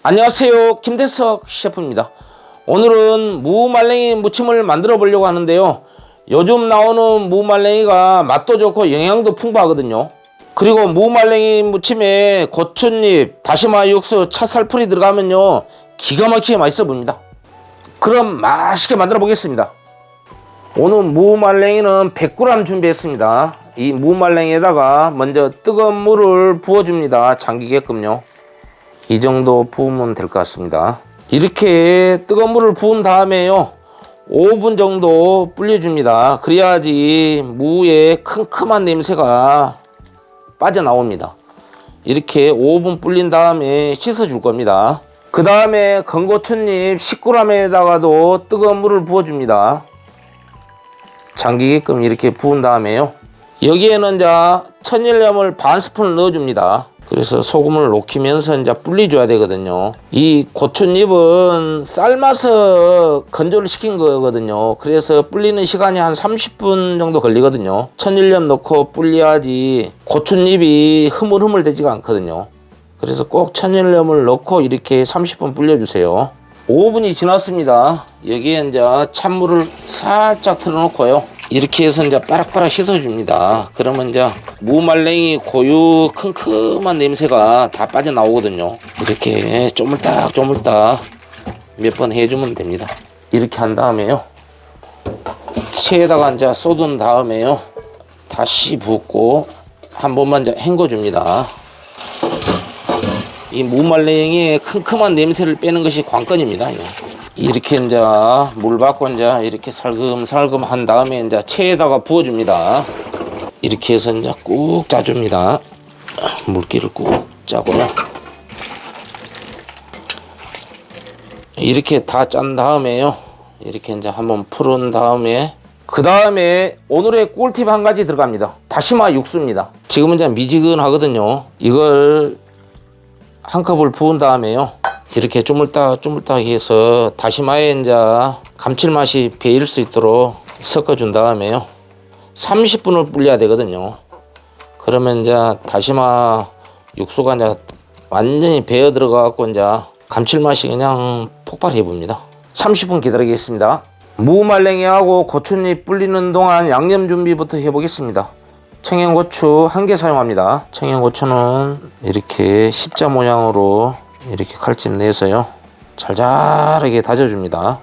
안녕하세요, 김대석 셰프입니다. 오늘은 무말랭이 무침을 만들어 보려고 하는데요. 요즘 나오는 무말랭이가 맛도 좋고 영양도 풍부하거든요. 그리고 무말랭이 무침에 고추잎, 다시마 육수, 찹쌀풀이 들어가면요 기가 막히게 맛있어 보입니다. 그럼 맛있게 만들어 보겠습니다. 오늘 무말랭이는 100g 준비했습니다. 이 무말랭이에다가 먼저 뜨거운 물을 부어줍니다. 잠기게끔요. 이 정도 부으면 될 것 같습니다. 이렇게 뜨거운 물을 부은 다음에요 5분 정도 불려줍니다. 그래야지 무의 큼큼한 냄새가 빠져나옵니다. 이렇게 5분 불린 다음에 씻어 줄 겁니다. 그 다음에 건고추잎 10g에다가도 뜨거운 물을 부어줍니다. 잠기게끔 이렇게 부은 다음에요 여기에는 이제 천일염을 반 스푼을 넣어줍니다. 그래서 소금을 녹이면서 이제 불려줘야 되거든요. 이 고추잎은 삶아서 건조를 시킨 거거든요. 그래서 불리는 시간이 한 30분 정도 걸리거든요. 천일염 넣고 불려야지 고추잎이 흐물흐물 되지가 않거든요. 그래서 꼭 천일염을 넣고 이렇게 30분 불려주세요. 5분이 지났습니다. 여기에 이제 찬물을 살짝 틀어놓고요. 이렇게 해서 이제 빠락빠락 씻어줍니다. 그러면 이제 무말랭이 고유 큼큼한 냄새가 다 빠져나오거든요. 이렇게 쪼물딱 몇 번 해주면 됩니다. 이렇게 한 다음에요. 체에다가 이제 쏟은 다음에요. 다시 붓고 한 번만 이제 헹궈줍니다. 이 무말랭이의 큼큼한 냄새를 빼는 것이 관건입니다. 이렇게 이제 물 받고 이제 이렇게 살금살금 한 다음에 이제 체에다가 부어줍니다. 이렇게 해서 이제 꾹 짜줍니다. 물기를 꾹 짜고요. 이렇게 다 짠 다음에요. 이렇게 이제 한번 풀은 다음에 그 다음에 오늘의 꿀팁 한 가지 들어갑니다. 다시마 육수입니다. 지금은 이제 미지근하거든요. 이걸 한 컵을 부은 다음에요. 이렇게 쪼물딱 해서 다시마에 이제 감칠맛이 배일 수 있도록 섞어준 다음에요. 30분을 불려야 되거든요. 그러면 이제 다시마 육수가 이제 완전히 배어 들어가고 이제 감칠맛이 그냥 폭발해 봅니다. 30분 기다리겠습니다. 무말랭이하고 고추잎 불리는 동안 양념 준비부터 해보겠습니다. 청양고추 1개 사용합니다. 청양고추는 이렇게 십자 모양으로 이렇게 칼집 내서요 잘잘하게 다져줍니다.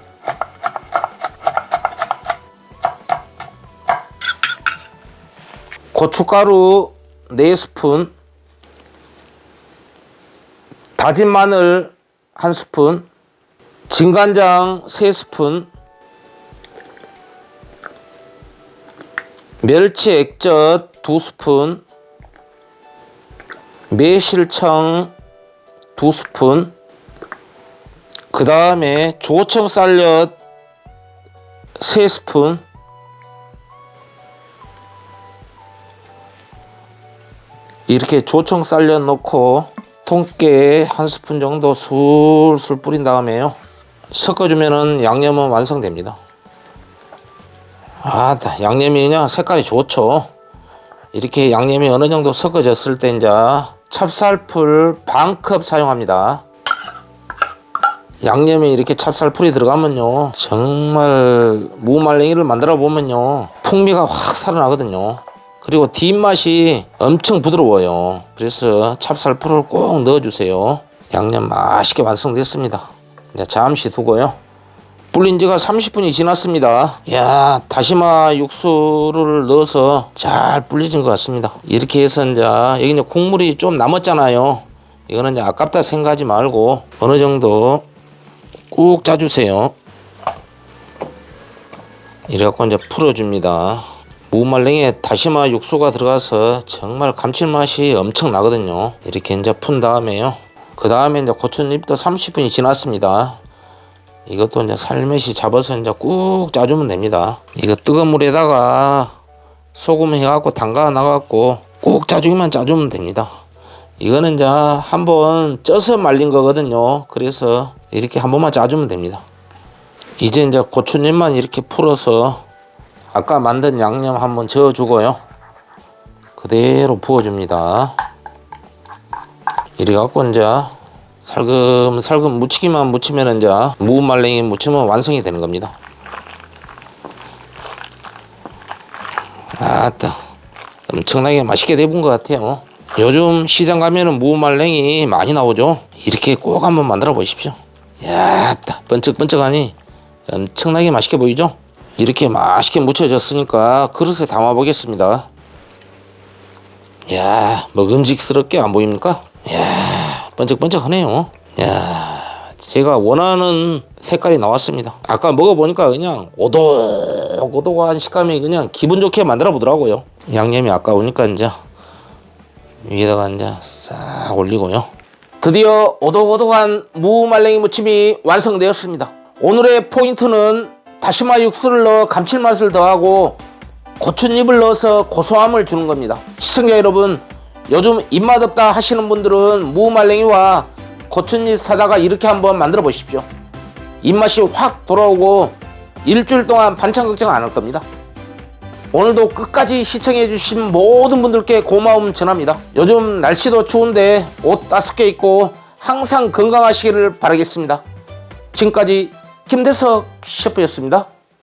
고춧가루 4스푼, 다진 마늘 1스푼, 진간장 3스푼, 멸치 액젓 2스푼, 매실청 2스푼, 그 다음에 조청 쌀엿 3스푼, 이렇게 조청 쌀엿 넣고 통깨 1스푼 정도 술술 뿌린 다음에요 섞어주면은 양념은 완성됩니다. 양념이 그냥 색깔이 좋죠. 이렇게 양념이 어느 정도 섞어졌을 때 이제 찹쌀풀 반컵 사용합니다. 양념에 이렇게 찹쌀풀이 들어가면요 정말 무말랭이를 만들어 보면요 풍미가 확 살아나거든요. 그리고 뒷맛이 엄청 부드러워요. 그래서 찹쌀풀을 꼭 넣어주세요. 양념 맛있게 완성됐습니다. 이제 잠시 두고요. 불린 지가 30분이 지났습니다. 다시마 육수를 넣어서 잘 불려진 것 같습니다. 이렇게 해서 이제 여기 이제 국물이 좀 남았잖아요. 이거는 이제 아깝다 생각하지 말고 어느 정도 꾹 짜주세요. 이래갖고 이제 풀어줍니다. 무말랭이에 다시마 육수가 들어가서 정말 감칠맛이 엄청 나거든요. 이렇게 이제 푼 다음에요. 그 다음에 이제 고추잎도 30분이 지났습니다. 이것도 이제 살며시 잡아서 이제 꾹 짜주면 됩니다. 이거 뜨거운 물에다가 소금 해갖고 담가 놔갖고 꾹 짜주기만 짜주면 됩니다. 이거는 이제 한번 쪄서 말린 거거든요. 그래서 이렇게 한 번만 짜주면 됩니다. 이제 이제 고추잎만 이렇게 풀어서 아까 만든 양념 한번 저어주고요. 그대로 부어줍니다. 이래 갖고 이제 살금살금 무치기만 무치면 이제 무말랭이 무침은 완성이 되는 겁니다. 아따, 엄청나게 맛있게 돼본 것 같아요. 요즘 시장 가면은 무말랭이 많이 나오죠. 이렇게 꼭 한번 만들어 보십시오. 야따, 번쩍번쩍하니 엄청나게 맛있게 보이죠. 이렇게 맛있게 무쳐졌으니까 그릇에 담아 보겠습니다. 야, 먹음직스럽게 안 보입니까? 야, 번쩍번쩍하네요. 야, 제가 원하는 색깔이 나왔습니다. 아까 먹어보니까 그냥 오독오독한 식감이 그냥 기분 좋게 만들어 보더라고요. 양념이 아까우니까 이제 위에다가 이제 싹 올리고요. 드디어 오독오독한 무말랭이 무침이 완성되었습니다. 오늘의 포인트는 다시마 육수를 넣어 감칠맛을 더하고 고춧잎을 넣어서 고소함을 주는 겁니다. 시청자 여러분, 요즘 입맛 없다 하시는 분들은 무말랭이와 고춧잎 사다가 이렇게 한번 만들어 보십시오. 입맛이 확 돌아오고 일주일 동안 반찬 걱정 안 할 겁니다. 오늘도 끝까지 시청해 주신 모든 분들께 고마움 전합니다. 요즘 날씨도 추운데 옷 따숩게 입고 항상 건강하시기를 바라겠습니다. 지금까지 김대석 셰프였습니다.